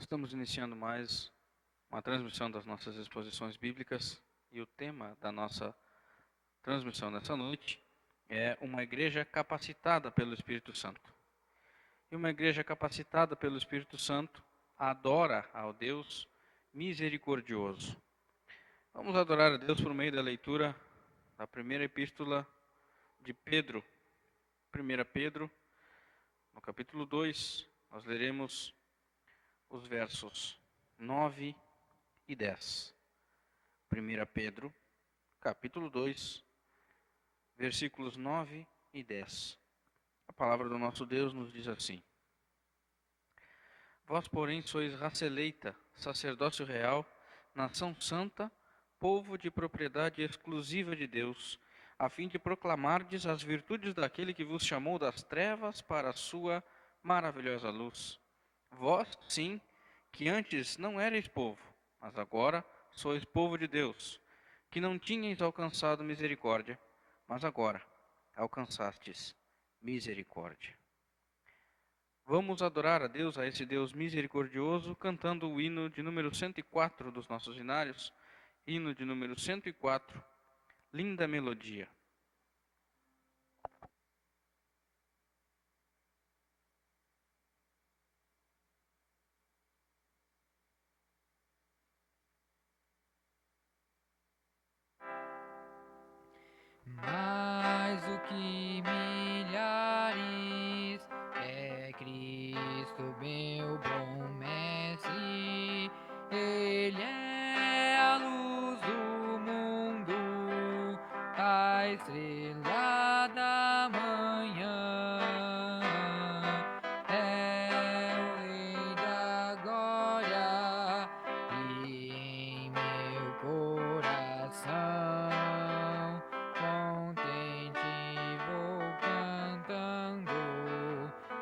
Estamos iniciando mais uma transmissão das nossas exposições bíblicas e o tema da nossa transmissão nessa noite é uma igreja capacitada pelo Espírito Santo. E uma igreja capacitada pelo Espírito Santo adora ao Deus misericordioso. Vamos adorar a Deus por meio da leitura da primeira epístola de Pedro. 1 Pedro, no capítulo 2, nós leremos os versos 9 e 10. 1 Pedro, capítulo 2, versículos 9 e 10. A palavra do nosso Deus nos diz assim: Vós, porém, sois raça eleita, sacerdócio real, nação santa, povo de propriedade exclusiva de Deus, a fim de proclamardes as virtudes daquele que vos chamou das trevas para a sua maravilhosa luz. Vós, sim, que antes não erais povo, mas agora sois povo de Deus, que não tinhais alcançado misericórdia, mas agora alcançastes misericórdia. Vamos adorar a Deus, a esse Deus misericordioso, cantando o hino de número 104 dos nossos hinários, hino de número 104, Linda Melodia. Mais do que milhares é Cristo, meu bom mestre. Ele é a luz do mundo, a estrela da manhã. É o Rei da glória e em meu coração contente vou cantando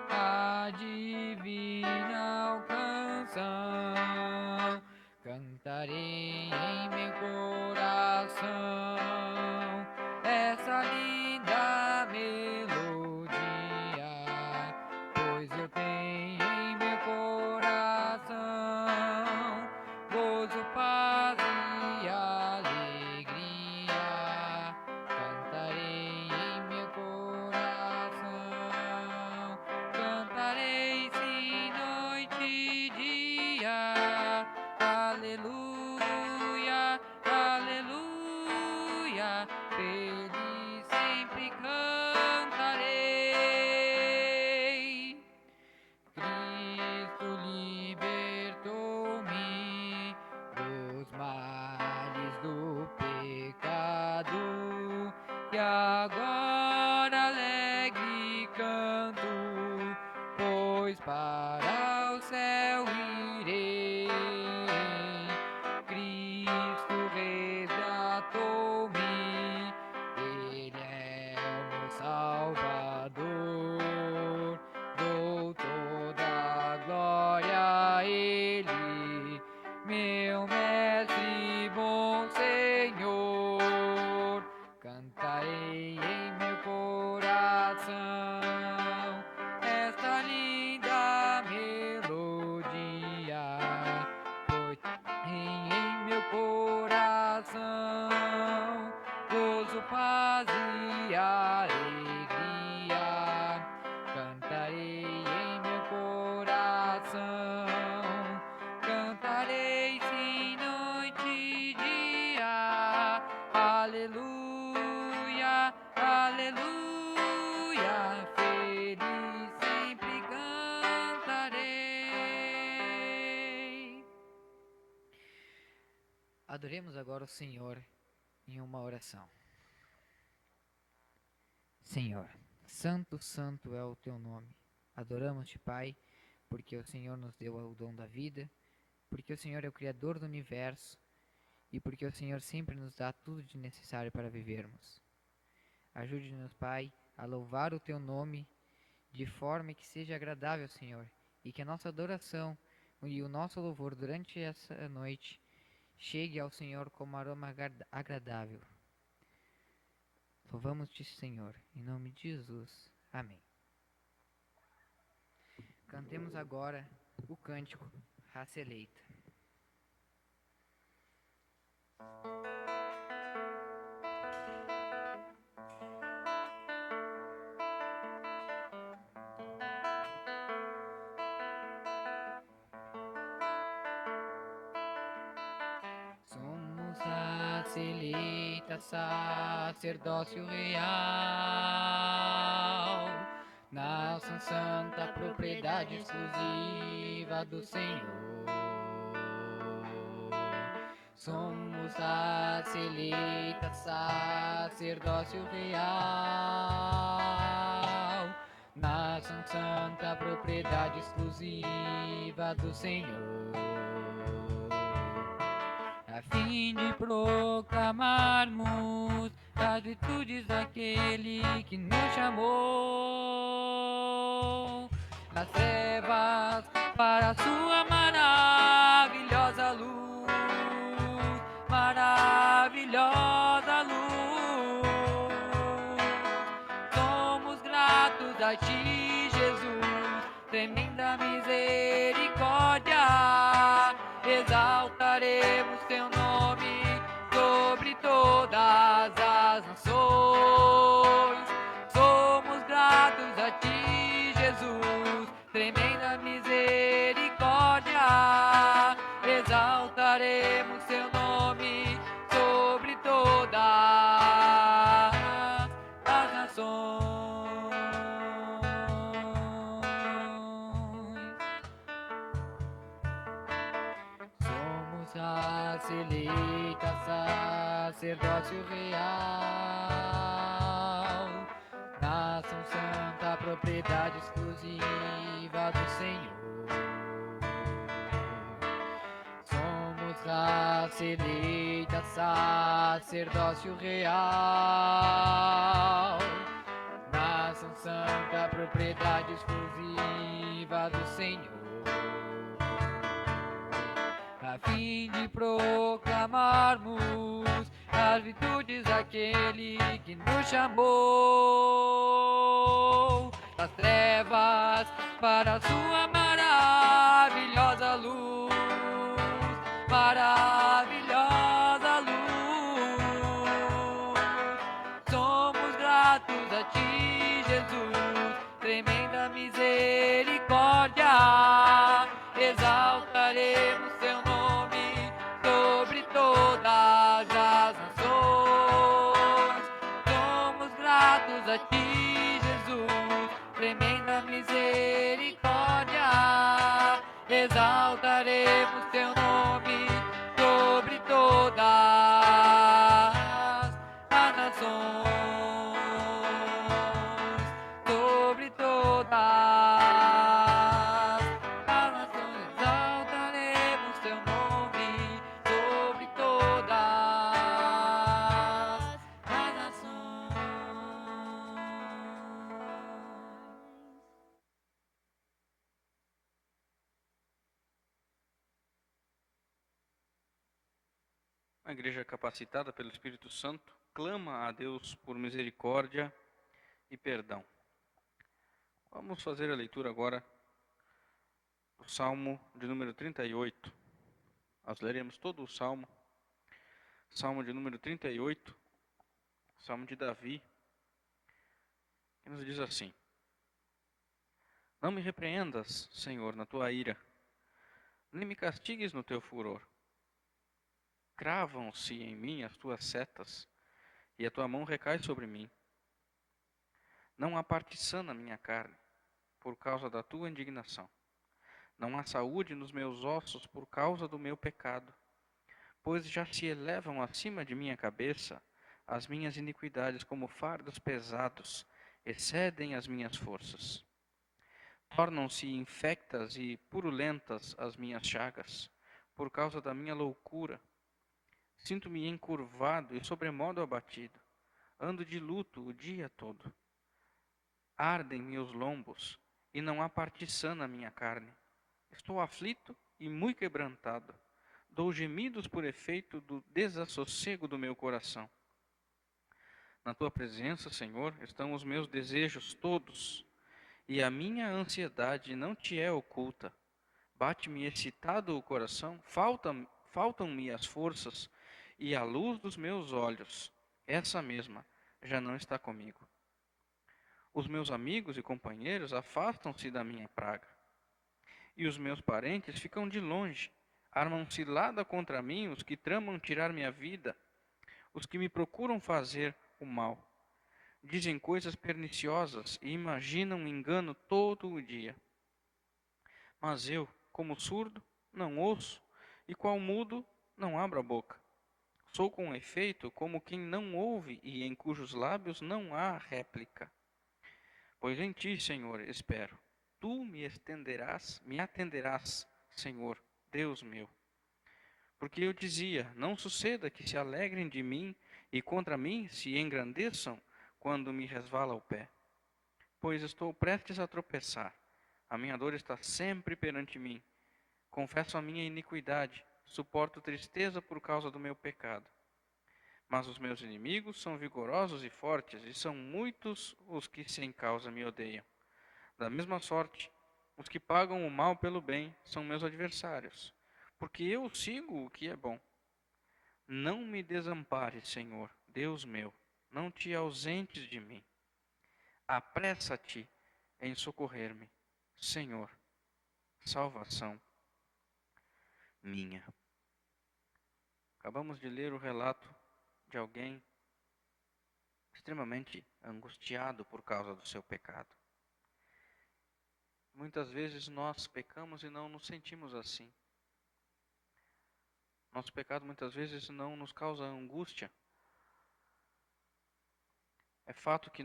a divina canção. Cantarei em meu coração essa linda melodia, pois eu tenho em meu coração gozo, paz e alegria. Cantarei em meu coração, cantarei sim noite e dia. Aleluia, aleluia, feliz sempre cantarei. Cristo libertou-me dos males do pecado e agora alegre canto, pois para o céu irei. Cristo resgatou-me, Ele é o meu Salvador. Dou toda a glória a Ele, meu mestre, bom Senhor. Cantarei em meu coração esta linda melodia, pois em meu coração gozo, paz e alegria. Cantarei em meu coração, cantarei sim noite e dia. Aleluia, aleluia, feliz sempre cantarei. Adoremos agora o Senhor em uma oração. Senhor, santo, santo é o teu nome. Adoramos-te, Pai, porque o Senhor nos deu o dom da vida, porque o Senhor é o Criador do universo e porque o Senhor sempre nos dá tudo de necessário para vivermos. Ajude-nos, Pai, a louvar o teu nome de forma que seja agradável, Senhor, e que a nossa adoração e o nosso louvor durante essa noite chegue ao Senhor como aroma agradável. Louvamos-te, Senhor, em nome de Jesus. Amém. Cantemos agora o cântico raça eleita. Somos raça eleita, sacerdócio real, nação santa, propriedade exclusiva do Senhor. Somos raça eleita, sacerdócio real, nação santa, propriedade exclusiva do Senhor, a fim de proclamarmos as virtudes daquele que nos chamou das trevas para a sua maravilhosa luz, maravilhosa luz. Somos gratos a ti, Jesus, tremenda misericórdia. Exaltaremos teu nome sobre todas as nações. Somos gratos a ti, Jesus, tremenda misericórdia. Exaltaremos teu nome sobre todas as nações. Somos raça eleita, sacerdócio real, nação santa, propriedade exclusiva do Senhor. Somos raça eleita, sacerdócio real, nação santa, propriedade exclusiva do Senhor, a fim de proclamarmos as virtudes daquele que nos chamou das trevas para a sua maravilhosa luz, maravilhosa luz. Somos gratos a ti, Jesus, tremenda misericórdia. Exaltaremos teu nome sobre todas as nações. Somos gratos a ti, Jesus, tremenda misericórdia. Exaltaremos teu nome sobre todas as nações, sobre todas as nações. Exaltaremos teu nome sobre todas as nações. A igreja capacitada pelo Espírito Santo clama a Deus por misericórdia e perdão. Vamos fazer a leitura agora do Salmo de número 38. Nós leremos todo o Salmo. Salmo de número 38, Salmo de Davi, que nos diz assim: Não me repreendas, Senhor, na tua ira, nem me castigues no teu furor. Cravam-se em mim as tuas setas, e a tua mão recai sobre mim. Não há parte sã na minha carne, por causa da tua indignação. Não há saúde nos meus ossos por causa do meu pecado, pois já se elevam acima de minha cabeça as minhas iniquidades como fardos pesados, excedem as minhas forças. Tornam-se infectas e purulentas as minhas chagas, por causa da minha loucura. Sinto-me encurvado e sobremodo abatido. Ando de luto o dia todo. Ardem-me os lombos, e não há parte sã na minha carne. Estou aflito e muito quebrantado. Dou gemidos por efeito do desassossego do meu coração. Na tua presença, Senhor, estão os meus desejos todos, e a minha ansiedade não te é oculta. Bate-me excitado o coração, faltam-me as forças, e a luz dos meus olhos, essa mesma, já não está comigo. Os meus amigos e companheiros afastam-se da minha praga, e os meus parentes ficam de longe. Armam cilada contra mim os que tramam tirar minha vida, os que me procuram fazer o mal. Dizem coisas perniciosas e imaginam engano todo o dia. Mas eu, como surdo, não ouço, e qual mudo, não abro a boca. Sou com efeito como quem não ouve e em cujos lábios não há réplica. Pois em ti, Senhor, espero. Tu me atenderás, Senhor, Deus meu. Porque eu dizia, não suceda que se alegrem de mim e contra mim se engrandeçam quando me resvala o pé. Pois estou prestes a tropeçar. A minha dor está sempre perante mim. Confesso a minha iniquidade, suporto tristeza por causa do meu pecado. Mas os meus inimigos são vigorosos e fortes, e são muitos os que sem causa me odeiam. Da mesma sorte, os que pagam o mal pelo bem são meus adversários, porque eu sigo o que é bom. Não me desampares, Senhor, Deus meu, não te ausentes de mim. Apressa-te em socorrer-me, Senhor, salvação minha. Acabamos de ler o relato de alguém extremamente angustiado por causa do seu pecado. Muitas vezes nós pecamos e não nos sentimos assim. Nosso pecado muitas vezes não nos causa angústia. É fato que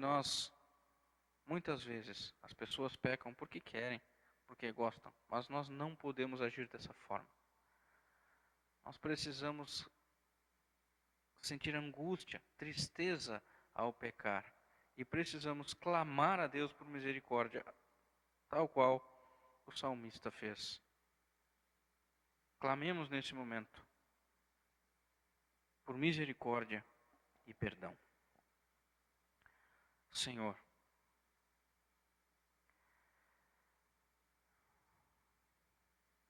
muitas vezes, as pessoas pecam porque querem, porque gostam, mas nós não podemos agir dessa forma. Nós precisamos sentir angústia, tristeza ao pecar, e precisamos clamar a Deus por misericórdia, tal qual o salmista fez. Clamemos nesse momento por misericórdia e perdão. Senhor,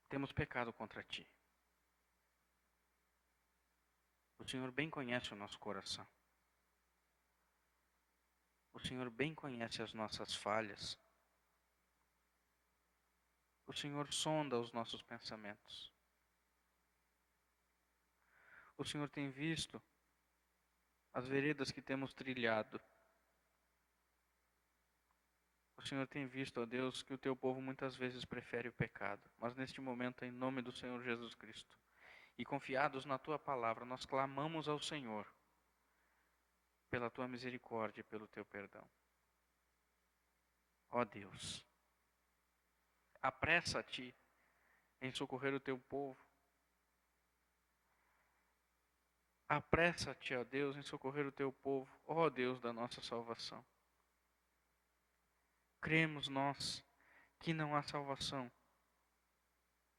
temos pecado contra Ti. O Senhor bem conhece o nosso coração. O Senhor bem conhece as nossas falhas. O Senhor sonda os nossos pensamentos. O Senhor tem visto as veredas que temos trilhado. O Senhor tem visto, ó Deus, que o Teu povo muitas vezes prefere o pecado. Mas neste momento, em nome do Senhor Jesus Cristo, e confiados na Tua palavra, nós clamamos ao Senhor pela Tua misericórdia e pelo Teu perdão. Ó Deus, apressa-te em socorrer o Teu povo. Apressa-te, ó Deus, em socorrer o Teu povo, ó Deus da nossa salvação. Cremos nós que não há salvação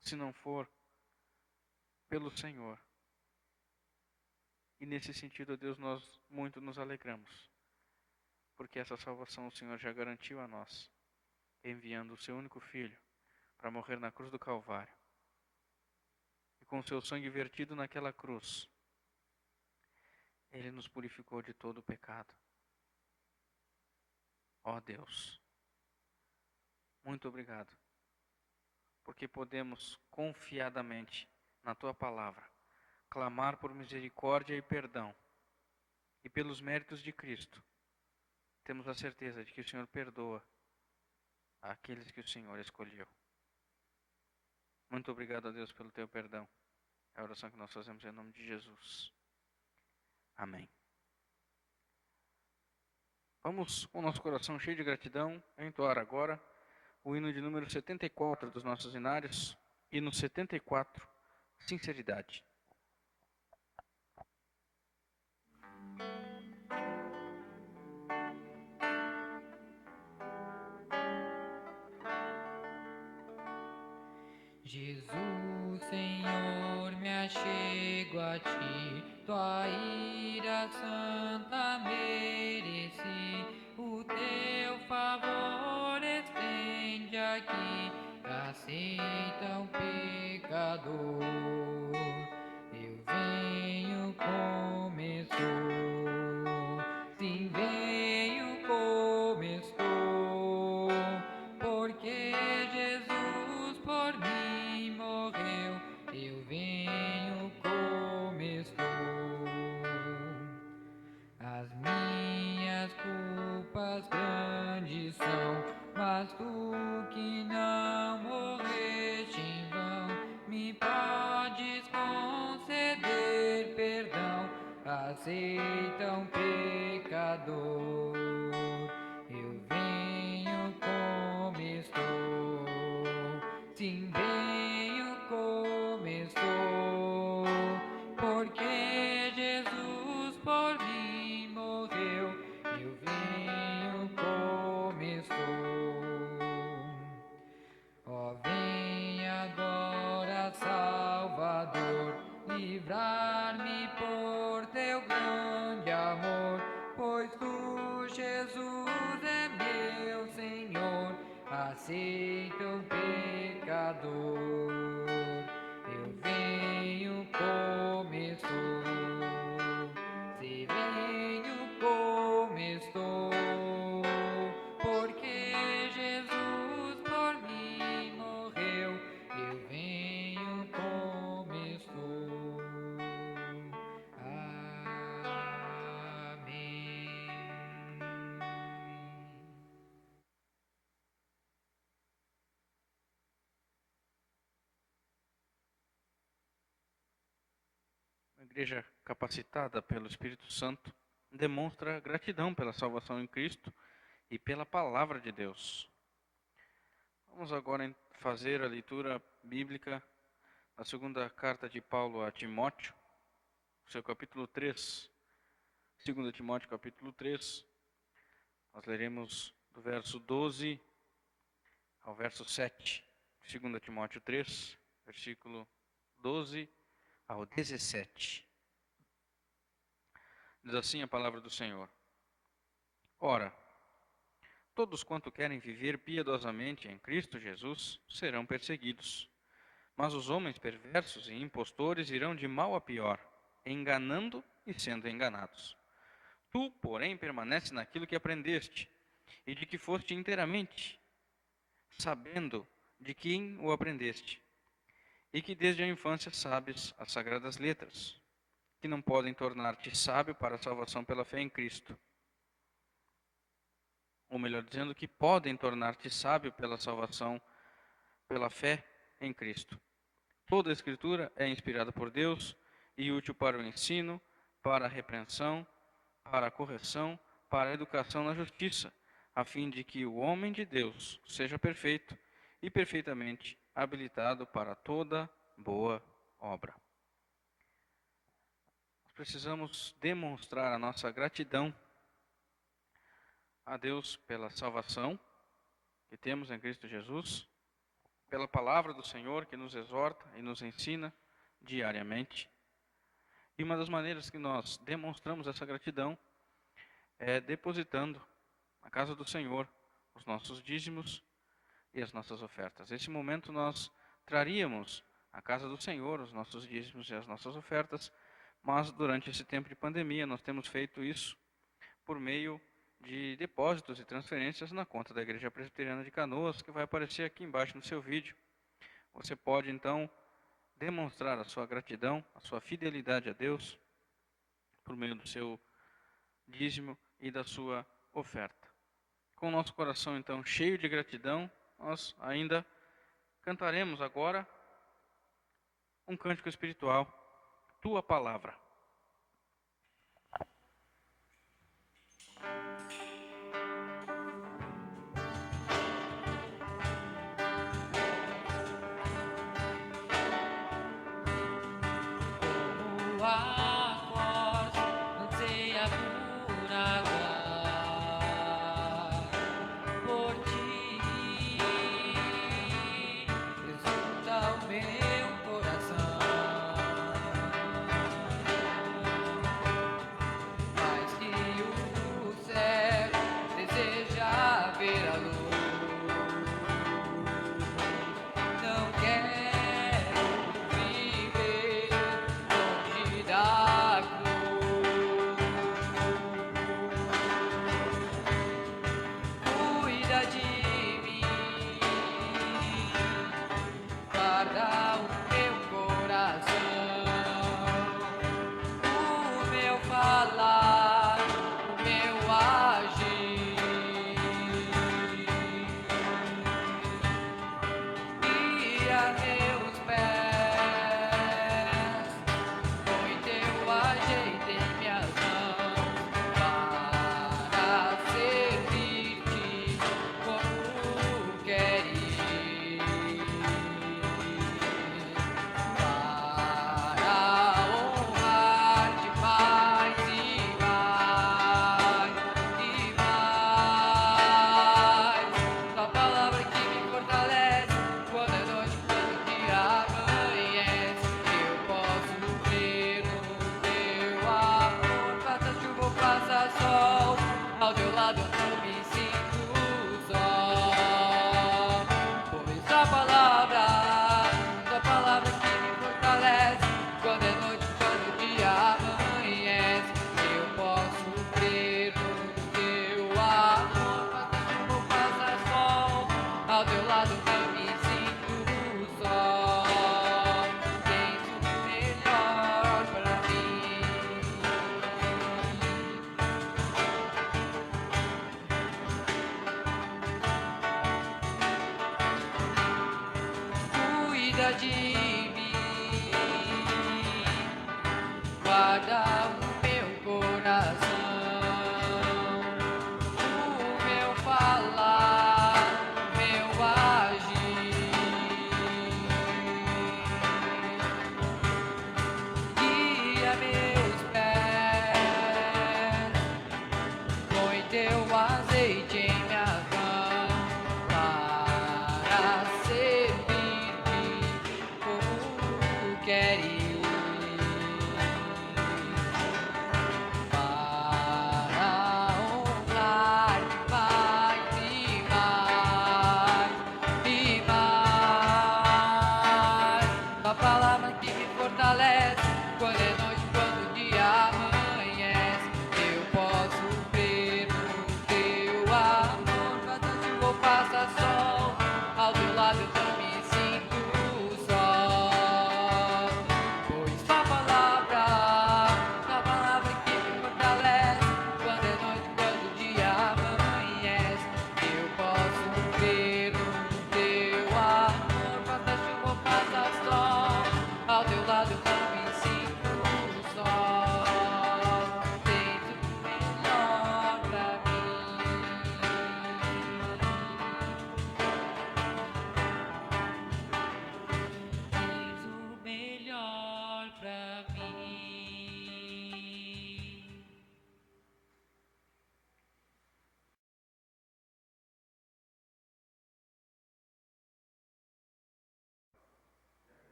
se não for pelo Senhor. E nesse sentido, ó Deus, nós muito nos alegramos, porque essa salvação o Senhor já garantiu a nós, enviando o Seu único Filho para morrer na cruz do Calvário. E com o Seu sangue vertido naquela cruz, Ele nos purificou de todo o pecado. Ó Deus, muito obrigado, porque podemos confiadamente na Tua palavra clamar por misericórdia e perdão, e pelos méritos de Cristo, temos a certeza de que o Senhor perdoa aqueles que o Senhor escolheu. Muito obrigado a Deus pelo Teu perdão. É a oração que nós fazemos em nome de Jesus. Amém. Vamos, com o nosso coração cheio de gratidão, entoar agora o hino de número 74 dos nossos hinários, hino 74, sinceridade. Jesus, Senhor, me achego a Ti, Tua ira santa mereci, o Teu favor estende aqui, aceita o pecador. Eu venho como estou, sim, venho como estou, porque Jesus por mim morreu. Eu venho como estou. As minhas culpas grandes são, mas tu que não morreste em vão, me podes conceder perdão. Aceita um pecador. Eu venho como estou, sim, venho como estou, porque Jesus por mim morreu. Eu venho como estou. Ó, vem agora, Salvador, livrar-me por teu grande amor, pois tu, Jesus, é meu Senhor. Aceita o pecador. Eu venho como estou, se venho como estou, porque Jesus por mim morreu. Eu venho como estou. Amém. A igreja capacitada pelo Espírito Santo demonstra gratidão pela salvação em Cristo e pela palavra de Deus. Vamos agora fazer a leitura bíblica da segunda carta de Paulo a Timóteo, seu capítulo 3. 2 Timóteo capítulo 3. Nós leremos do verso 12 ao verso 7. 2 Timóteo 3, versículo 12 ao 17. Diz assim a palavra do Senhor: Ora, todos quanto querem viver piedosamente em Cristo Jesus serão perseguidos. Mas os homens perversos e impostores irão de mal a pior, enganando e sendo enganados. Tu, porém, permaneces naquilo que aprendeste, e de que foste inteiramente, sabendo de quem o aprendeste, e que desde a infância sabes as sagradas letras, que não podem tornar-te sábio para a salvação pela fé em Cristo. Ou melhor dizendo, que podem tornar-te sábio pela salvação pela fé em Cristo. Toda a Escritura é inspirada por Deus e útil para o ensino, para a repreensão, para a correção, para a educação na justiça, a fim de que o homem de Deus seja perfeito e perfeitamente habilitado para toda boa obra. Nós precisamos demonstrar a nossa gratidão a Deus pela salvação que temos em Cristo Jesus, pela palavra do Senhor que nos exorta e nos ensina diariamente. E uma das maneiras que nós demonstramos essa gratidão é depositando na casa do Senhor os nossos dízimos e as nossas ofertas. Nesse momento nós traríamos à casa do Senhor os nossos dízimos e as nossas ofertas, mas durante esse tempo de pandemia nós temos feito isso por meio de depósitos e transferências na conta da Igreja Presbiteriana de Canoas, que vai aparecer aqui embaixo no seu vídeo. Você pode então demonstrar a sua gratidão, a sua fidelidade a Deus, por meio do seu dízimo e da sua oferta. Com o nosso coração então cheio de gratidão, nós ainda cantaremos agora um cântico espiritual, Tua Palavra.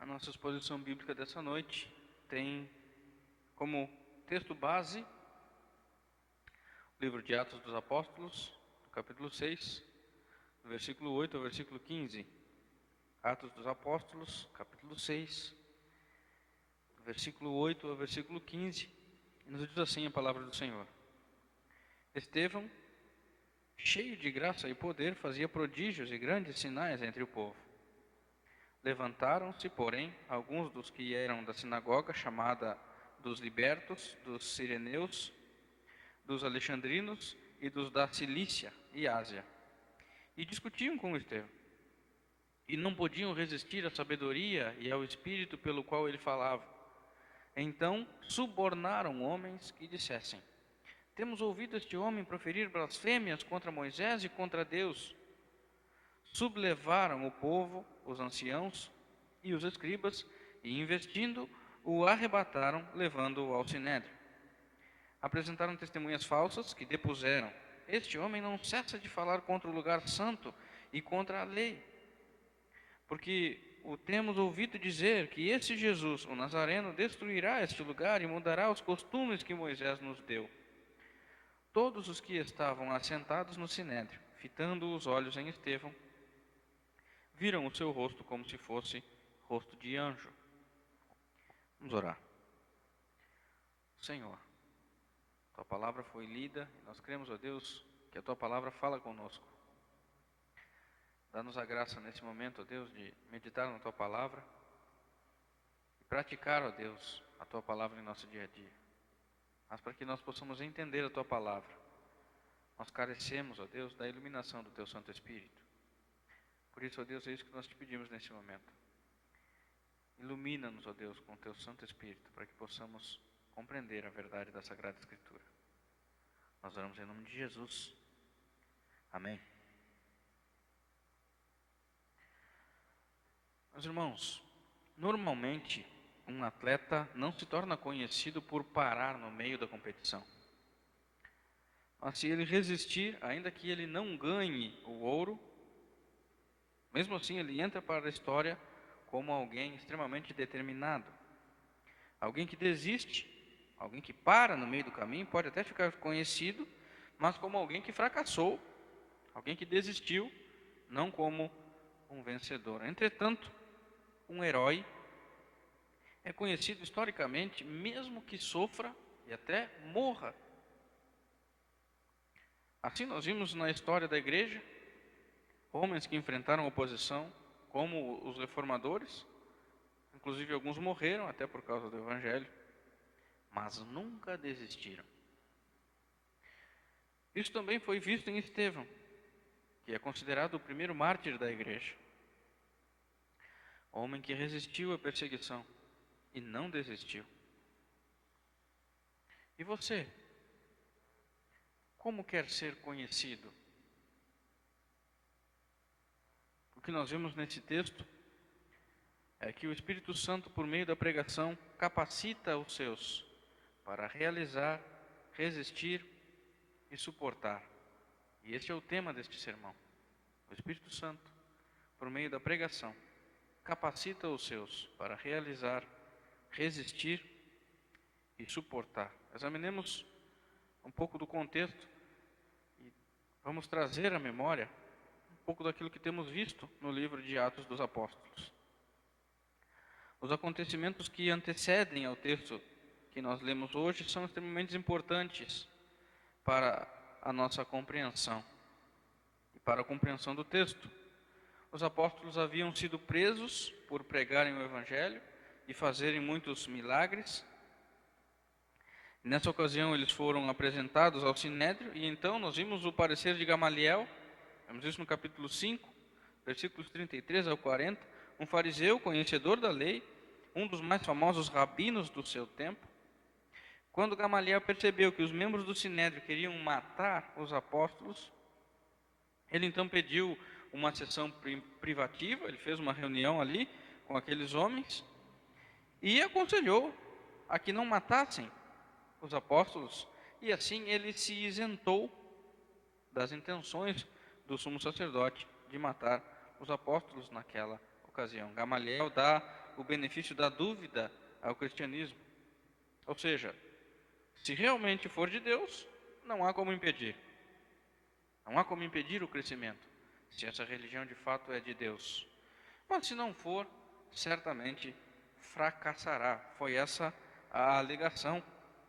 A nossa exposição bíblica dessa noite tem como texto base o livro de Atos dos Apóstolos, capítulo 6, do versículo 8 ao versículo 15. Atos dos Apóstolos, capítulo 6, do versículo 8 ao versículo 15. E nos diz assim a palavra do Senhor. Estevão, cheio de graça e poder, fazia prodígios e grandes sinais entre o povo. Levantaram-se, porém, alguns dos que eram da sinagoga, chamada dos libertos, dos sireneus, dos alexandrinos e dos da Cilícia e Ásia, e discutiam com Estevão. E não podiam resistir à sabedoria e ao espírito pelo qual ele falava. Então subornaram homens que dissessem: temos ouvido este homem proferir blasfêmias contra Moisés e contra Deus. Sublevaram o povo, os anciãos e os escribas, e investindo, o arrebataram, levando-o ao sinédrio. Apresentaram testemunhas falsas que depuseram: este homem não cessa de falar contra o lugar santo e contra a lei. Porque o temos ouvido dizer que esse Jesus, o Nazareno, destruirá este lugar e mudará os costumes que Moisés nos deu. Todos os que estavam assentados no sinédrio, fitando os olhos em Estevão, viram o seu rosto como se fosse rosto de anjo. Vamos orar. Senhor, tua palavra foi lida e nós cremos, ó Deus, que a tua palavra fala conosco. Dá-nos a graça nesse momento, ó Deus, de meditar na tua palavra e praticar, ó Deus, a tua palavra em nosso dia a dia. Mas para que nós possamos entender a tua palavra, Nós carecemos, ó Deus, da iluminação do Teu Santo Espírito. Por isso, ó Deus, é isso que nós te pedimos nesse momento. Ilumina-nos, ó Deus, com o Teu Santo Espírito, para que possamos compreender a verdade da Sagrada Escritura. Nós oramos em nome de Jesus. Amém. Meus irmãos, normalmente um atleta não se torna conhecido por parar no meio da competição. Mas se ele resistir, ainda que ele não ganhe o ouro, mesmo assim ele entra para a história como alguém extremamente determinado. Alguém que desiste, alguém que para no meio do caminho, pode até ficar conhecido, mas como alguém que fracassou, alguém que desistiu, não como um vencedor. Entretanto, um herói é conhecido historicamente, mesmo que sofra e até morra. Assim nós vimos na história da igreja, homens que enfrentaram oposição, como os reformadores, inclusive alguns morreram até por causa do evangelho, mas nunca desistiram. Isso também foi visto em Estevão, que é considerado o primeiro mártir da igreja. Homem que resistiu à perseguição e não desistiu. E você? Como quer ser conhecido? O que nós vemos nesse texto é que o Espírito Santo, por meio da pregação, capacita os seus para realizar, resistir e suportar. E este é o tema deste sermão. O Espírito Santo, por meio da pregação, capacita os seus para realizar, resistir e suportar. Examinemos um pouco do contexto e vamos trazer à memória um pouco daquilo que temos visto no livro de Atos dos Apóstolos. Os acontecimentos que antecedem ao texto que nós lemos hoje são extremamente importantes para a nossa compreensão e para a compreensão do texto. Os apóstolos haviam sido presos por pregarem o evangelho e fazerem muitos milagres. Nessa ocasião eles foram apresentados ao Sinédrio e então nós vimos o parecer de Gamaliel, vemos isso no capítulo 5, versículos 33 ao 40, um fariseu conhecedor da lei, um dos mais famosos rabinos do seu tempo. Quando Gamaliel percebeu que os membros do Sinédrio queriam matar os apóstolos, ele então pediu uma sessão privativa, ele fez uma reunião ali com aqueles homens e aconselhou a que não matassem os apóstolos, e assim ele se isentou das intenções do sumo sacerdote de matar os apóstolos naquela ocasião. Gamaliel dá o benefício da dúvida ao cristianismo, ou seja, se realmente for de Deus, não há como impedir. Não há como impedir o crescimento, se essa religião de fato é de Deus. Mas se não for, certamente fracassará. Foi essa a alegação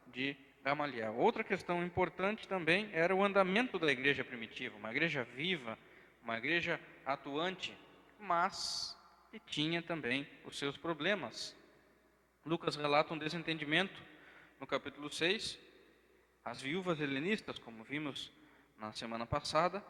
de Gamaliel. Outra questão importante também era o andamento da igreja primitiva, uma igreja viva, uma igreja atuante, mas que tinha também os seus problemas. Lucas relata um desentendimento no capítulo 6, as viúvas helenistas, como vimos na semana passada,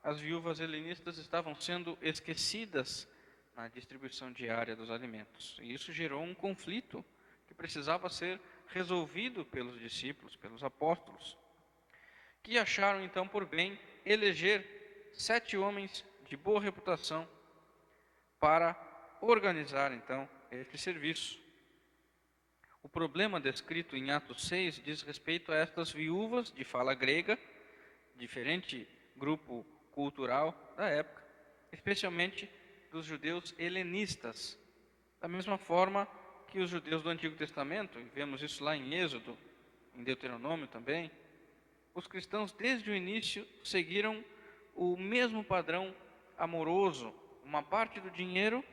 as viúvas helenistas estavam sendo esquecidas na distribuição diária dos alimentos. E isso gerou um conflito que precisava ser resolvido pelos discípulos, pelos apóstolos, que acharam então por bem eleger 7 homens de boa reputação para organizar então este serviço. O problema descrito em Atos 6 diz respeito a estas viúvas de fala grega, diferente grupo cultural da época, especialmente dos judeus helenistas. Da mesma forma que os judeus do Antigo Testamento, e vemos isso lá em Êxodo, em Deuteronômio também, os cristãos desde o início seguiram o mesmo padrão amoroso. Uma parte do dinheiro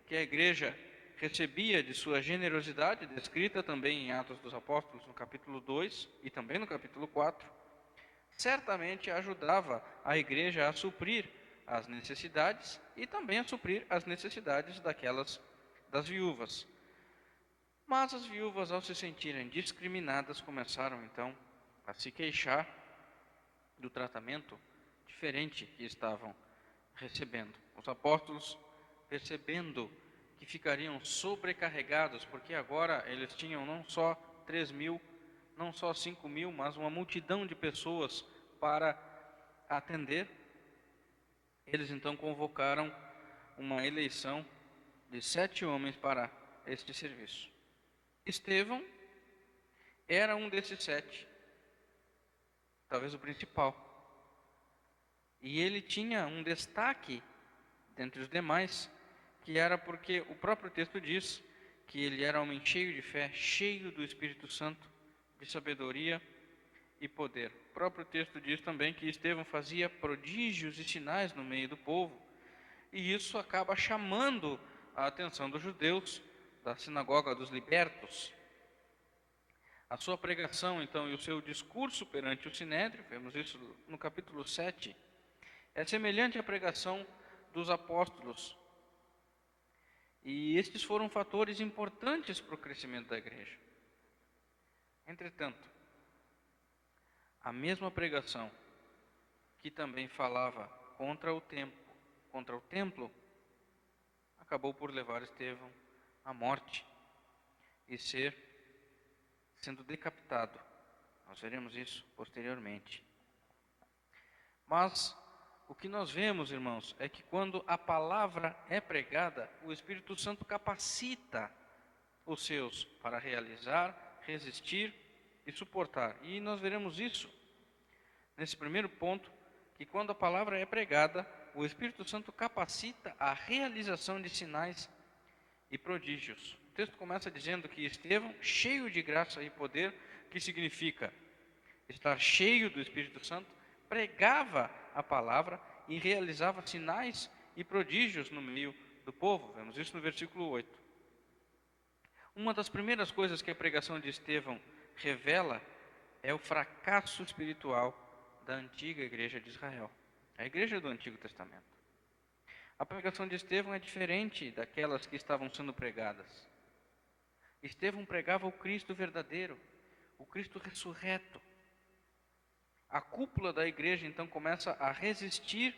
que a igreja recebia de sua generosidade, descrita também em Atos dos Apóstolos, no capítulo 2 e também no capítulo 4, certamente ajudava a igreja a suprir as necessidades e também a suprir as necessidades das viúvas. Mas as viúvas, ao se sentirem discriminadas, começaram então a se queixar do tratamento diferente que estavam recebendo. Os apóstolos, percebendo que ficariam sobrecarregados, porque agora eles tinham não só 3.000, não só 5.000, mas uma multidão de pessoas para atender, eles então convocaram uma eleição de 7 homens para este serviço. Estevão era um desses 7, talvez o principal. E ele tinha um destaque dentre os demais, que era porque o próprio texto diz que ele era homem cheio de fé, cheio do Espírito Santo, de sabedoria e poder. O próprio texto diz também que Estevão fazia prodígios e sinais no meio do povo, e isso acaba chamando a atenção dos judeus, da sinagoga dos libertos. A sua pregação, então, e o seu discurso perante o Sinédrio, vemos isso no capítulo 7, é semelhante à pregação dos apóstolos. E estes foram fatores importantes para o crescimento da igreja. Entretanto, a mesma pregação que também falava contra o templo, acabou por levar Estevão à morte e sendo decapitado. Nós veremos isso posteriormente. Mas o que nós vemos, irmãos, é que quando a palavra é pregada, o Espírito Santo capacita os seus para realizar, resistir e suportar. E nós veremos isso nesse primeiro ponto, que quando a palavra é pregada, o Espírito Santo capacita a realização de sinais e prodígios. O texto começa dizendo que Estevão, cheio de graça e poder, que significa estar cheio do Espírito Santo, pregava a palavra e realizava sinais e prodígios no meio do povo. Vemos isso no versículo 8. Uma das primeiras coisas que a pregação de Estevão revela é o fracasso espiritual da antiga igreja de Israel, a igreja do Antigo Testamento. A pregação de Estevão é diferente daquelas que estavam sendo pregadas. Estevão pregava o Cristo verdadeiro, o Cristo ressurreto. A cúpula da igreja então começa a resistir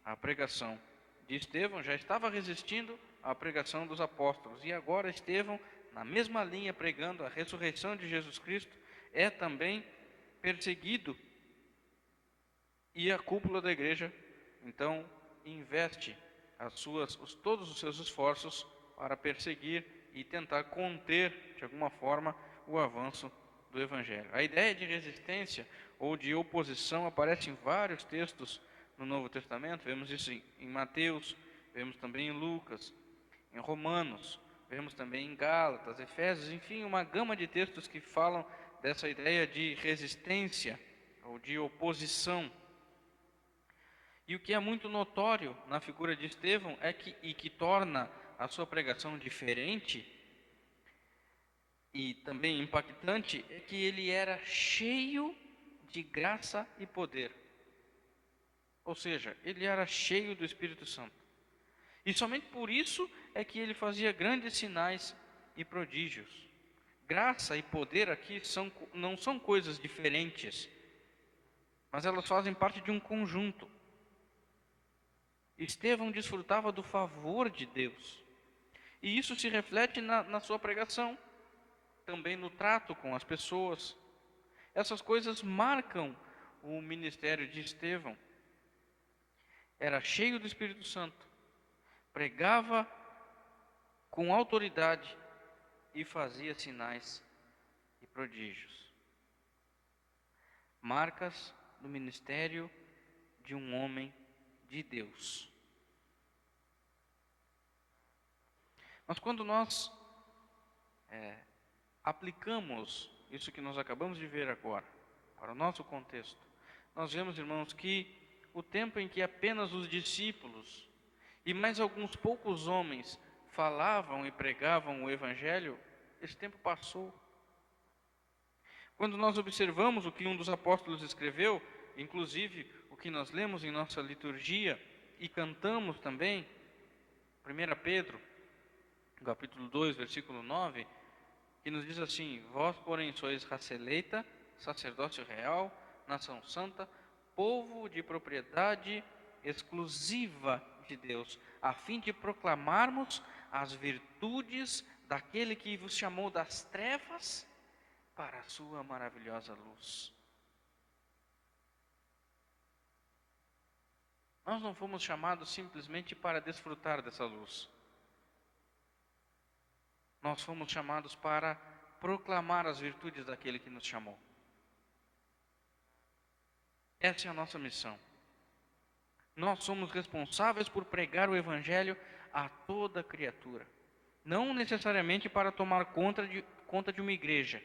à pregação de Estevão, já estava resistindo à pregação dos apóstolos, e agora Estevão, na mesma linha, pregando a ressurreição de Jesus Cristo, é também perseguido. E a cúpula da igreja então investe todos os seus esforços para perseguir e tentar conter de alguma forma o avanço do Evangelho. A ideia de resistência ou de oposição aparece em vários textos no Novo Testamento. Vemos isso em Mateus, vemos também em Lucas, em Romanos, vemos também em Gálatas, Efésios, enfim, uma gama de textos que falam dessa ideia de resistência ou de oposição. E o que é muito notório na figura de Estevão que torna a sua pregação diferente e também impactante, é que ele era cheio de graça e poder. Ou seja, ele era cheio do Espírito Santo. E somente por isso é que ele fazia grandes sinais e prodígios. Graça e poder aqui não são coisas diferentes, mas elas fazem parte de um conjunto. Estevão desfrutava do favor de Deus, e isso se reflete na sua pregação, também no trato com as pessoas. Essas coisas marcam o ministério de Estevão. Era cheio do Espírito Santo, pregava com autoridade e fazia sinais e prodígios. Marcas do ministério de um homem de Deus. Mas quando nós aplicamos isso que nós acabamos de ver agora para o nosso contexto, nós vemos, irmãos, que o tempo em que apenas os discípulos e mais alguns poucos homens falavam e pregavam o Evangelho, esse tempo passou. Quando nós observamos o que um dos apóstolos escreveu, inclusive o que nós lemos em nossa liturgia e cantamos também, 1 Pedro, capítulo 2, versículo 9, que nos diz assim: vós, porém, sois raça eleita, sacerdócio real, nação santa, povo de propriedade exclusiva de Deus, a fim de proclamarmos as virtudes daquele que vos chamou das trevas para a sua maravilhosa luz. Nós não fomos chamados simplesmente para desfrutar dessa luz. Nós fomos chamados para proclamar as virtudes daquele que nos chamou. Essa é a nossa missão. Nós somos responsáveis por pregar o Evangelho a toda criatura. Não necessariamente para tomar conta de uma igreja,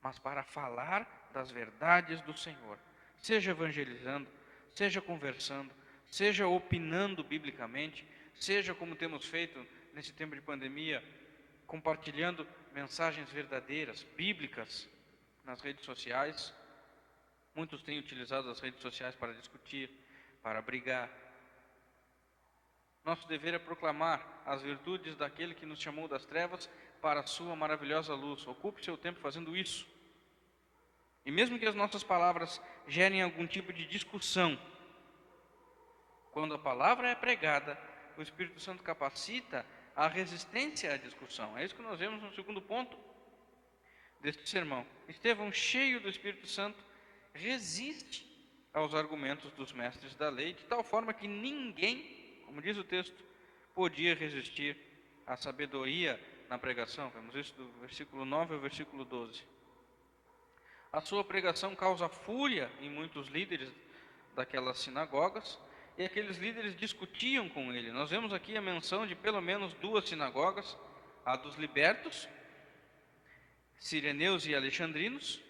mas para falar das verdades do Senhor. Seja evangelizando, seja conversando, seja opinando biblicamente, seja como temos feito nesse tempo de pandemia, compartilhando mensagens verdadeiras, bíblicas, nas redes sociais. Muitos têm utilizado as redes sociais para discutir, para brigar. Nosso dever é proclamar as virtudes daquele que nos chamou das trevas para a sua maravilhosa luz. Ocupe seu tempo fazendo isso. E mesmo que as nossas palavras gerem algum tipo de discussão, quando a palavra é pregada, o Espírito Santo capacita a resistência à discussão. É isso que nós vemos no segundo ponto deste sermão. Estevão, cheio do Espírito Santo, resiste aos argumentos dos mestres da lei, de tal forma que ninguém, como diz o texto, podia resistir à sabedoria na pregação. Vemos isso do versículo 9 ao versículo 12. A sua pregação causa fúria em muitos líderes daquelas sinagogas, e aqueles líderes discutiam com ele. Nós vemos aqui a menção de pelo menos duas sinagogas, a dos libertos, sireneus e alexandrinos,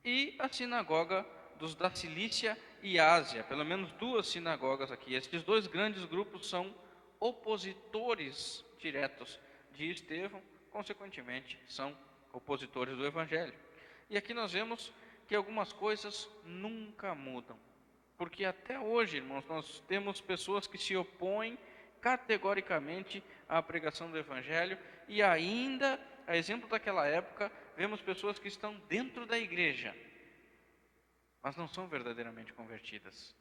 e a sinagoga dos da Cilícia e Ásia, pelo menos duas sinagogas aqui. Estes dois grandes grupos são opositores diretos de Estevão, consequentemente são opositores do Evangelho. E aqui nós vemos que algumas coisas nunca mudam, porque até hoje, irmãos, nós temos pessoas que se opõem categoricamente à pregação do Evangelho, e ainda, a exemplo daquela época, vemos pessoas que estão dentro da igreja, mas não são verdadeiramente convertidas.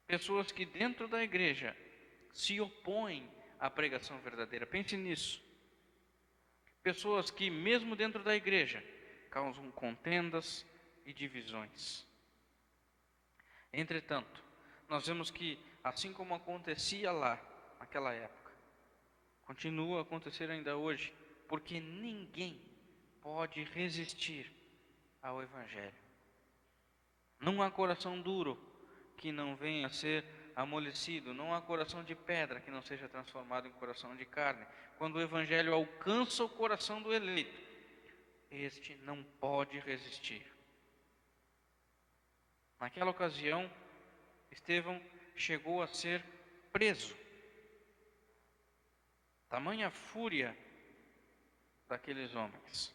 Pessoas que dentro da igreja se opõem à pregação verdadeira. Pense nisso. Pessoas que mesmo dentro da igreja causam contendas e divisões. Entretanto, nós vemos que assim como acontecia lá, naquela época, continua a acontecer ainda hoje, porque ninguém pode resistir ao Evangelho. Não há coração duro que não venha a ser amolecido, não há coração de pedra que não seja transformado em coração de carne. Quando o Evangelho alcança o coração do eleito, este não pode resistir. Naquela ocasião, Estevão chegou a ser preso. Tamanha fúria daqueles homens.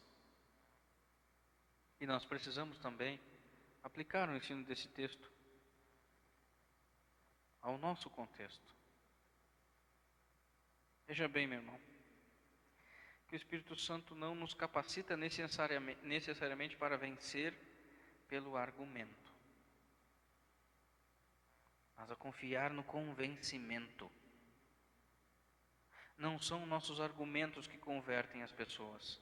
E nós precisamos também aplicar o ensino desse texto ao nosso contexto. Veja bem, meu irmão, que o Espírito Santo não nos capacita necessariamente para vencer pelo argumento, mas a confiar no convencimento. Não são nossos argumentos que convertem as pessoas,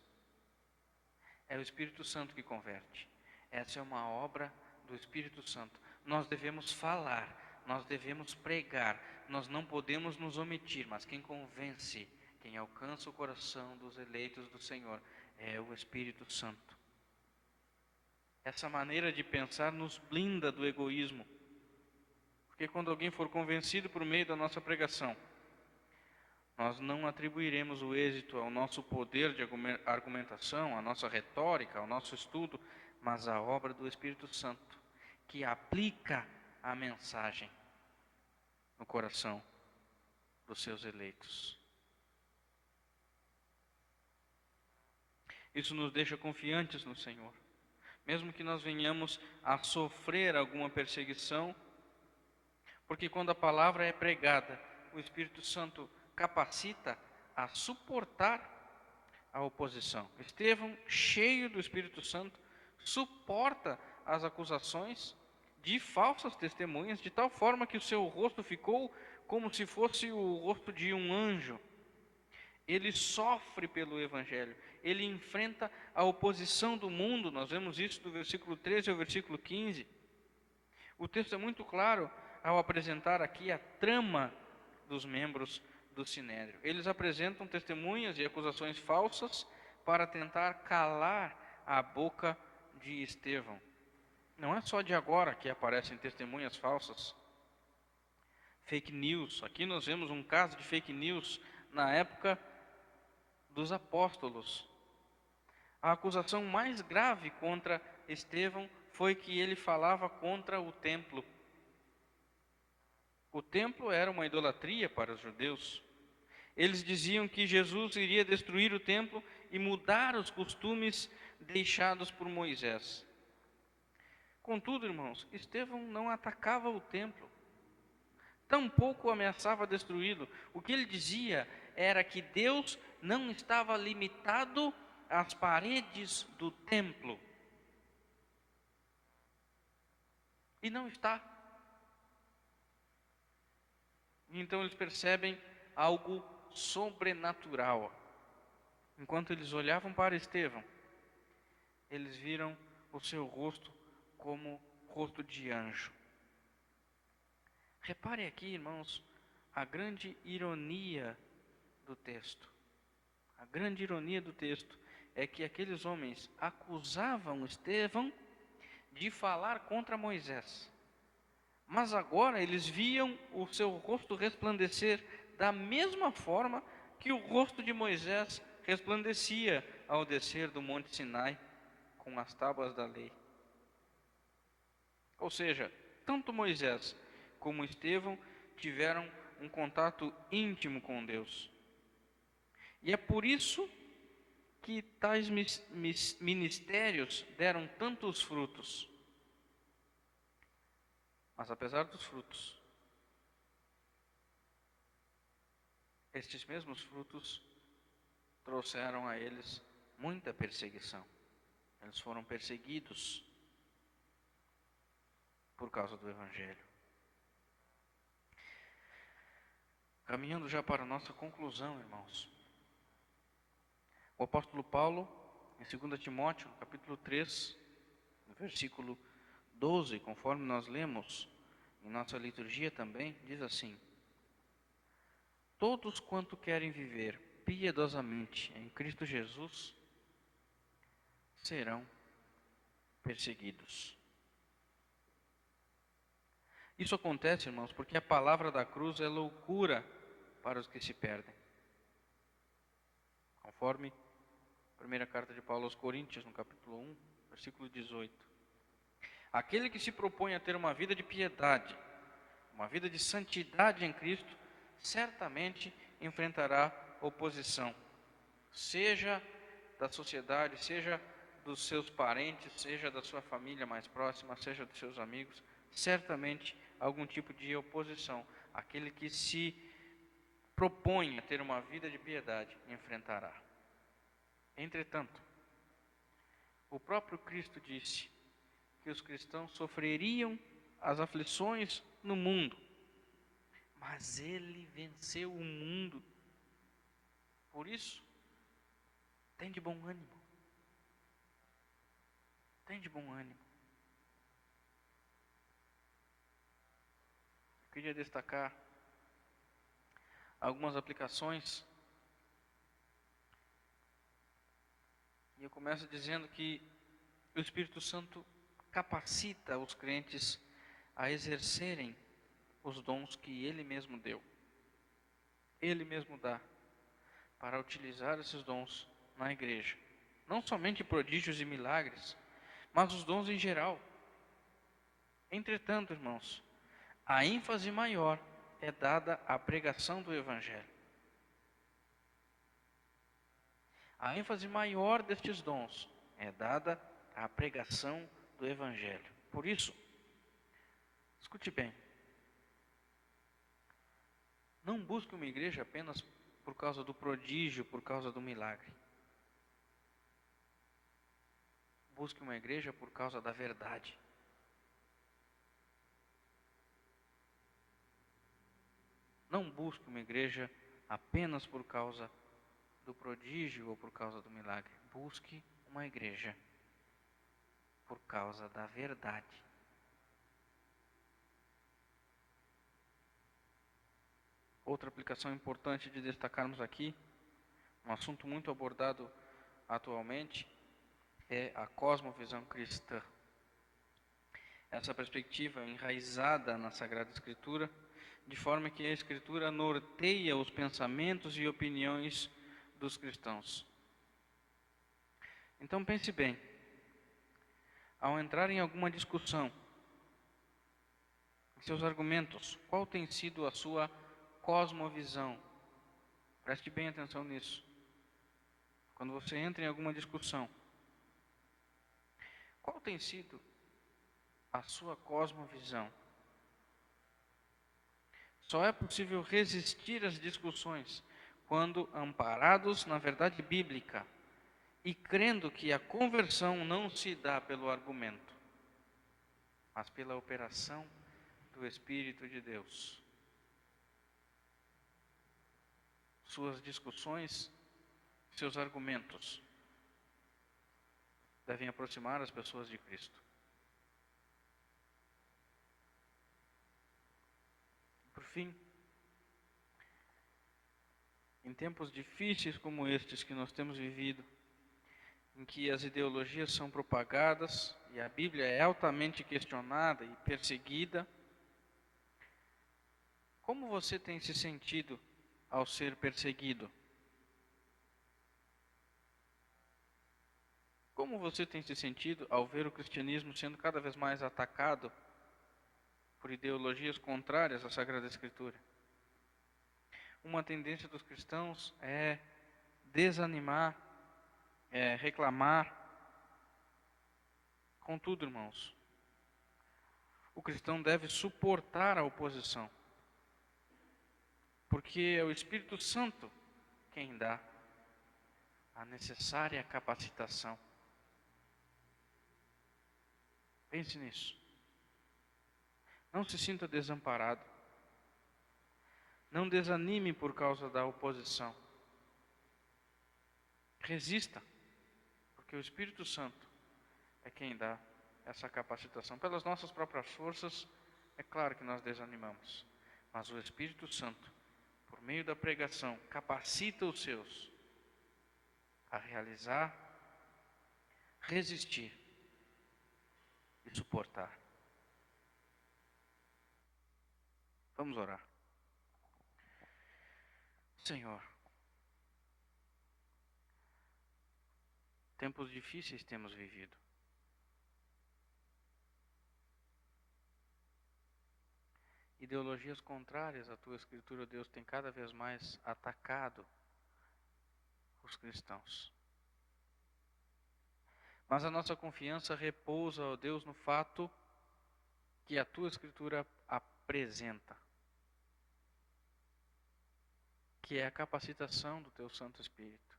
é o Espírito Santo que converte. Essa é uma obra do Espírito Santo. Nós devemos falar, nós devemos pregar, nós não podemos nos omitir, mas quem convence, quem alcança o coração dos eleitos do Senhor é o Espírito Santo. Essa maneira de pensar nos blinda do egoísmo, porque quando alguém for convencido por meio da nossa pregação, nós não atribuiremos o êxito ao nosso poder de argumentação, à nossa retórica, ao nosso estudo, mas à obra do Espírito Santo, que aplica a mensagem no coração dos seus eleitos. Isso nos deixa confiantes no Senhor. Mesmo que nós venhamos a sofrer alguma perseguição, porque quando a palavra é pregada, o Espírito Santo capacita a suportar a oposição. Estevão, cheio do Espírito Santo, suporta as acusações de falsas testemunhas, de tal forma que o seu rosto ficou como se fosse o rosto de um anjo. Ele sofre pelo Evangelho, ele enfrenta a oposição do mundo. Nós vemos isso do versículo 13 ao versículo 15. O texto é muito claro ao apresentar aqui a trama dos membros do Sinédrio. Eles apresentam testemunhas e acusações falsas para tentar calar a boca de Estevão. Não é só de agora que aparecem testemunhas falsas. Fake news. Aqui nós vemos um caso de fake news na época dos apóstolos. A acusação mais grave contra Estevão foi que ele falava contra o templo. O templo era uma idolatria para os judeus. Eles diziam que Jesus iria destruir o templo e mudar os costumes deixados por Moisés. Contudo, irmãos, Estevão não atacava o templo, tampouco ameaçava destruí-lo. O que ele dizia era que Deus não estava limitado às paredes do templo. E não está. Então eles percebem algo sobrenatural. Enquanto eles olhavam para Estevão, eles viram o seu rosto como rosto de anjo. Repare aqui, irmãos, a grande ironia do texto. A grande ironia do texto é que aqueles homens acusavam Estevão de falar contra Moisés. Mas agora eles viam o seu rosto resplandecer da mesma forma que o rosto de Moisés resplandecia ao descer do Monte Sinai com as tábuas da lei. Ou seja, tanto Moisés como Estevão tiveram um contato íntimo com Deus. E é por isso que tais ministérios deram tantos frutos. Mas apesar dos frutos, estes mesmos frutos trouxeram a eles muita perseguição. Eles foram perseguidos por causa do Evangelho. Caminhando já para a nossa conclusão, irmãos. O apóstolo Paulo, em 2 Timóteo, capítulo 3, no versículo 12, conforme nós lemos em nossa liturgia também, diz assim: todos quanto querem viver piedosamente em Cristo Jesus serão perseguidos. Isso acontece, irmãos, porque a palavra da cruz é loucura para os que se perdem. Conforme a primeira carta de Paulo aos Coríntios, no capítulo 1, versículo 18. Aquele que se propõe a ter uma vida de piedade, uma vida de santidade em Cristo, certamente enfrentará oposição, seja da sociedade, seja dos seus parentes, seja da sua família mais próxima, seja dos seus amigos, certamente algum tipo de oposição. Aquele que se propõe a ter uma vida de piedade enfrentará. Entretanto, o próprio Cristo disse que os cristãos sofreriam as aflições no mundo, mas ele venceu o mundo. Por isso, tem de bom ânimo. Tem de bom ânimo. Eu queria destacar algumas aplicações. E eu começo dizendo que o Espírito Santo capacita os crentes a exercerem os dons que Ele mesmo deu. Ele mesmo dá para utilizar esses dons na igreja. Não somente prodígios e milagres, mas os dons em geral. Entretanto, irmãos, a ênfase maior é dada à pregação do Evangelho. A ênfase maior destes dons é dada à pregação do Evangelho. Por isso, escute bem, não busque uma igreja apenas por causa do prodígio, por causa do milagre. Busque uma igreja por causa da verdade. Não busque uma igreja apenas por causa do prodígio ou por causa do milagre. Busque uma igreja por causa da verdade. Outra aplicação importante de destacarmos aqui, um assunto muito abordado atualmente, é a cosmovisão cristã. Essa perspectiva é enraizada na Sagrada Escritura, de forma que a Escritura norteia os pensamentos e opiniões dos cristãos. Então pense bem, ao entrar em alguma discussão, em seus argumentos, qual tem sido a sua cosmovisão? Preste bem atenção nisso. Quando você entra em alguma discussão, qual tem sido a sua cosmovisão? Só é possível resistir às discussões quando amparados na verdade bíblica e crendo que a conversão não se dá pelo argumento, mas pela operação do Espírito de Deus. Suas discussões, seus argumentos devem aproximar as pessoas de Cristo. Por fim, em tempos difíceis como estes que nós temos vivido, em que as ideologias são propagadas e a Bíblia é altamente questionada e perseguida, como você tem se sentido ao ser perseguido? Como você tem se sentido ao ver o cristianismo sendo cada vez mais atacado por ideologias contrárias à Sagrada Escritura? Uma tendência dos cristãos é desanimar, é reclamar. Contudo, irmãos, o cristão deve suportar a oposição, porque é o Espírito Santo quem dá a necessária capacitação. Pense nisso. Não se sinta desamparado. Não desanime por causa da oposição. Resista, porque o Espírito Santo é quem dá essa capacitação. Pelas nossas próprias forças, é claro que nós desanimamos, mas o Espírito Santo, por meio da pregação, capacita os seus a realizar, resistir e suportar. Vamos orar. Senhor, tempos difíceis temos vivido. Ideologias contrárias à Tua Escritura, Deus, tem cada vez mais atacado os cristãos. Mas a nossa confiança repousa, ó Deus, no fato que a Tua Escritura apresenta, que é a capacitação do Teu Santo Espírito.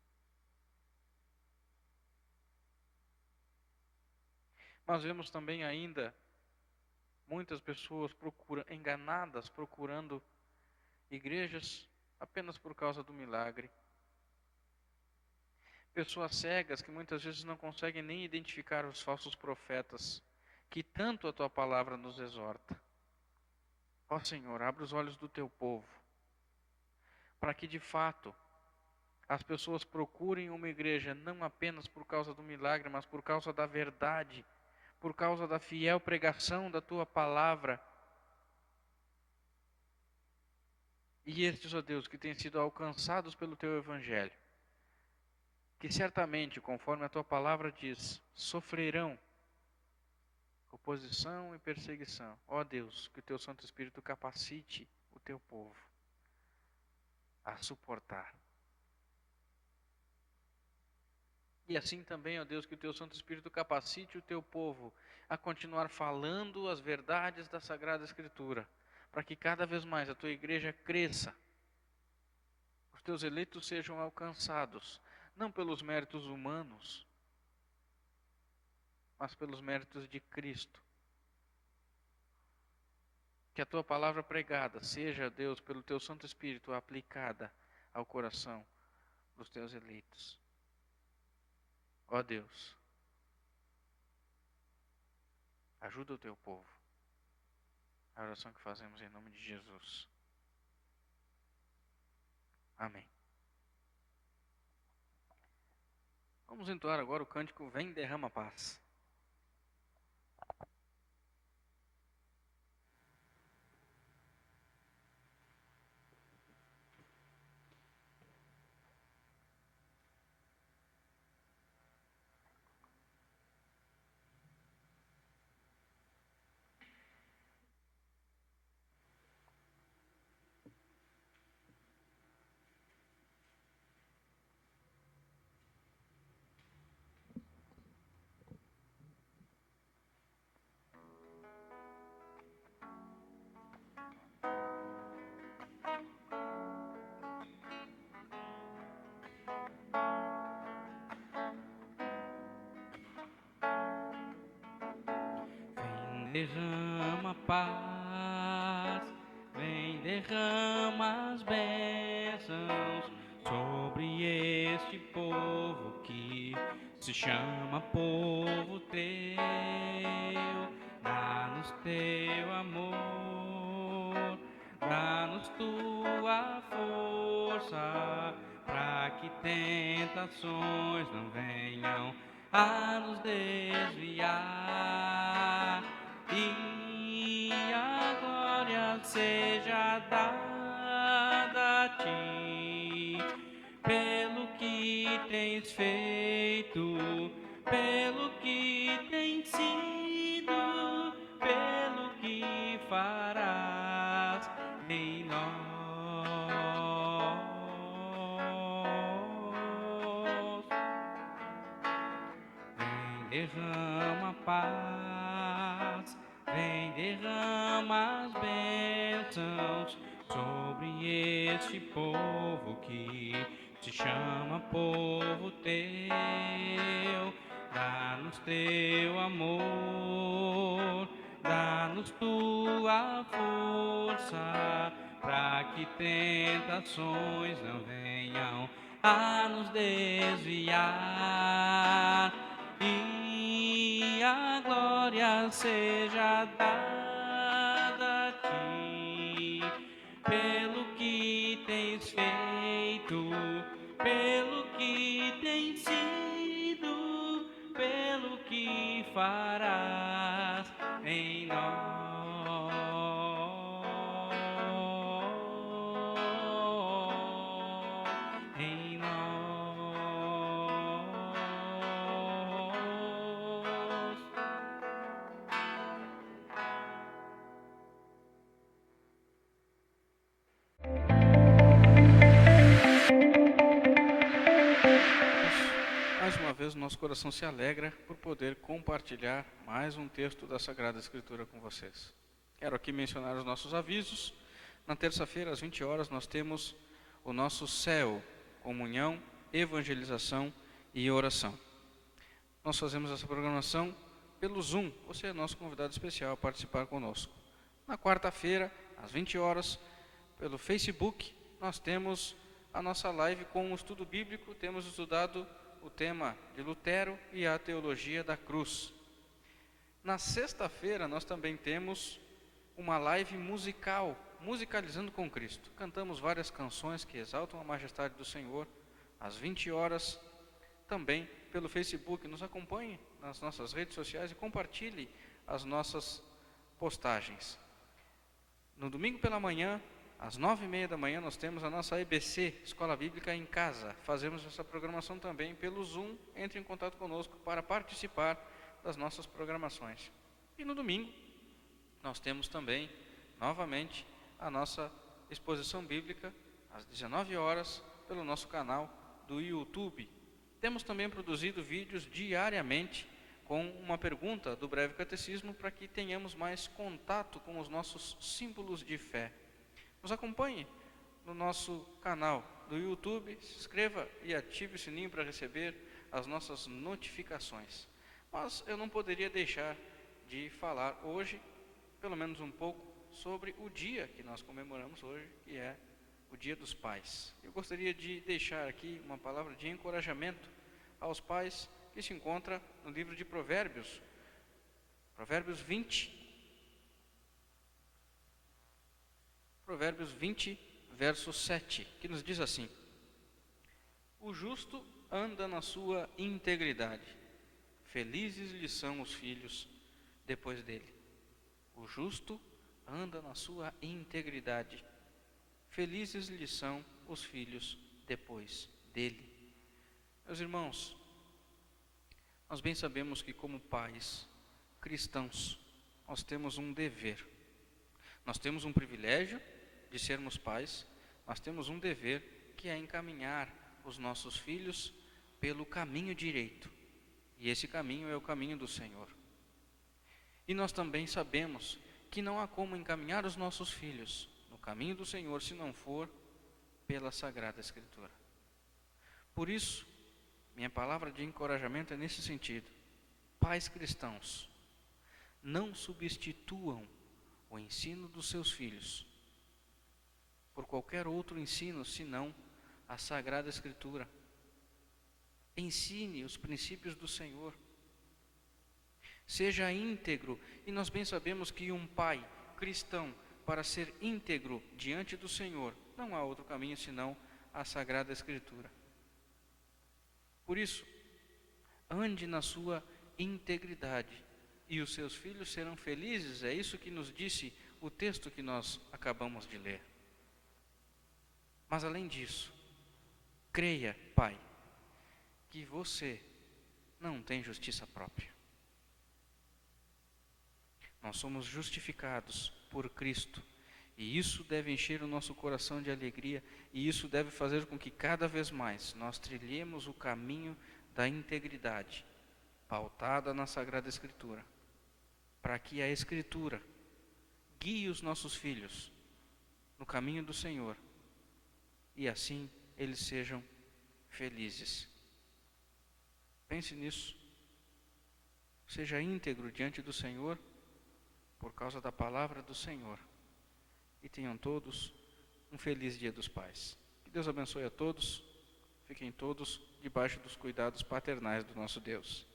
Nós vemos também ainda muitas pessoas enganadas, procurando igrejas apenas por causa do milagre. Pessoas cegas que muitas vezes não conseguem nem identificar os falsos profetas, que tanto a Tua palavra nos exorta. Ó Senhor, abre os olhos do Teu povo, para que de fato as pessoas procurem uma igreja não apenas por causa do milagre, mas por causa da verdade, por causa da fiel pregação da Tua palavra. E estes, ó Deus, que têm sido alcançados pelo Teu Evangelho, que certamente, conforme a Tua palavra diz, sofrerão oposição e perseguição. Ó Deus, que o Teu Santo Espírito capacite o Teu povo a suportar. E assim também, ó Deus, que o Teu Santo Espírito capacite o Teu povo a continuar falando as verdades da Sagrada Escritura, para que cada vez mais a Tua igreja cresça, os Teus eleitos sejam alcançados, não pelos méritos humanos, mas pelos méritos de Cristo. Que a tua palavra pregada seja, Deus, pelo teu Santo Espírito, aplicada ao coração dos teus eleitos. Ó Deus, ajuda o teu povo. A oração que fazemos em nome de Jesus. Amém. Vamos entoar agora o cântico Vem Derrama Paz. Vem derrama paz, vem derrama as bênçãos sobre este povo que se chama povo teu. Dá-nos teu amor, dá-nos tua força, para que tentações não venham a nos desviar, e a glória seja dada a ti, pelo que tens feito, pelo que tens sido, pelo que farás em nós. Derrama paz, vem derrama as bênçãos sobre este povo que se chama povo teu. Dá-nos teu amor, dá-nos tua força, para que tentações não venham a nos desviar, e a glória seja dada a ti, pelo que tens feito, pelo que tens sido, pelo que farás em nós. Em nós. Mais uma vez, o nosso coração se alegra por poder compartilhar mais um texto da Sagrada Escritura com vocês. Quero aqui mencionar os nossos avisos. Na terça-feira, às 20 horas, nós temos o nosso CEL, comunhão, evangelização e oração. Nós fazemos essa programação pelo Zoom. Você é nosso convidado especial a participar conosco. Na quarta-feira, às 20 horas, pelo Facebook, nós temos a nossa live com o estudo bíblico. Temos estudado o tema de Lutero e a teologia da cruz. Na sexta-feira, nós também temos uma live musical, Musicalizando com Cristo. Cantamos várias canções que exaltam a majestade do Senhor, às 20 horas, também pelo Facebook. Nos acompanhe nas nossas redes sociais e compartilhe as nossas postagens. No domingo pela manhã, às 9h30 da manhã, nós temos a nossa EBC, Escola Bíblica em Casa. Fazemos essa programação também pelo Zoom. Entre em contato conosco para participar das nossas programações. E no domingo, nós temos também, novamente, a nossa exposição bíblica, às 19 horas, pelo nosso canal do YouTube. Temos também produzido vídeos diariamente com uma pergunta do breve catecismo, para que tenhamos mais contato com os nossos símbolos de fé. Nos acompanhe no nosso canal do YouTube, se inscreva e ative o sininho para receber as nossas notificações. Mas eu não poderia deixar de falar hoje, pelo menos um pouco, sobre o dia que nós comemoramos hoje, que é o Dia dos Pais. Eu gostaria de deixar aqui uma palavra de encorajamento aos pais que se encontra no livro de Provérbios, Provérbios 20, verso 7, que nos diz assim: o justo anda na sua integridade, felizes lhe são os filhos depois dele. O justo anda na sua integridade, felizes lhe são os filhos depois dele. Meus irmãos, nós bem sabemos que como pais cristãos, nós temos um dever. Nós temos um privilégio de sermos pais, nós temos um dever que é encaminhar os nossos filhos pelo caminho direito. E esse caminho é o caminho do Senhor. E nós também sabemos que não há como encaminhar os nossos filhos no caminho do Senhor se não for pela Sagrada Escritura. Por isso, minha palavra de encorajamento é nesse sentido. Pais cristãos, não substituam o ensino dos seus filhos por qualquer outro ensino senão a Sagrada Escritura. Ensine os princípios do Senhor. Seja íntegro, e nós bem sabemos que um pai cristão, para ser íntegro diante do Senhor, não há outro caminho senão a Sagrada Escritura. Por isso, ande na sua integridade, e os seus filhos serão felizes. É isso que nos disse o texto que nós acabamos de ler. Mas além disso, creia, pai, que você não tem justiça própria. Nós somos justificados por Cristo, e isso deve encher o nosso coração de alegria, e isso deve fazer com que cada vez mais nós trilhemos o caminho da integridade, pautada na Sagrada Escritura, para que a Escritura guie os nossos filhos no caminho do Senhor, e assim eles sejam felizes. Pense nisso. Seja íntegro diante do Senhor, por causa da palavra do Senhor. E tenham todos um feliz Dia dos Pais. Que Deus abençoe a todos. Fiquem todos debaixo dos cuidados paternais do nosso Deus.